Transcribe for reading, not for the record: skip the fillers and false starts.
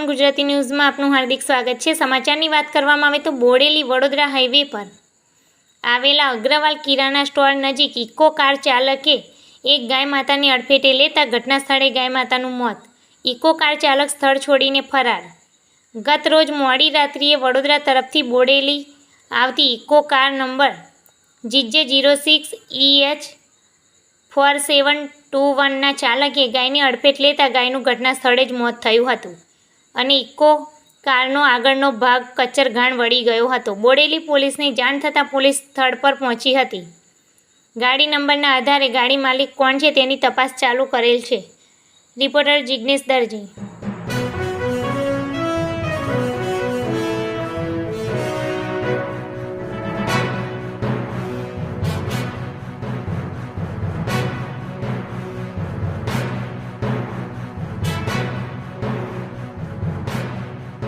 A1 Gujarati ન્યૂઝમાં આપનું હાર્દિક સ્વાગત છે। સમાચારની વાત કરવામાં આવે તો બોડેલી વડોદરા હાઈવે પર આવેલા અગ્રવાલ કિરાણા સ્ટોર નજીક ઇકો કાર ચાલકે એક ગાય માતાને અડફેટે લેતા ઘટના સ્થળે ગાય માતાનું મોત। ઇકો કાર ચાલક સ્થળ છોડીને ફરાર। ગત રોજ મોડી રાત્રિએ વડોદરા તરફથી બોડેલી આવતી ઇકો કાર નંબર JJ06EH4721ના ચાલકે ગાયને અડફેટ લેતા ગાયનું ઘટના સ્થળે જ મોત થયું હતું અને ઇકો કારનો આગળનો ભાગ કચરઘાણ વળી ગયો હતો। બોડેલી પોલીસને જાણ થતાં પોલીસ સ્થળ પર પહોંચી હતી। ગાડી નંબરના આધારે ગાડી માલિક કોણ છે તેની તપાસ ચાલુ કરેલ છે। રિપોર્ટર જિગ્નેશ દરજી।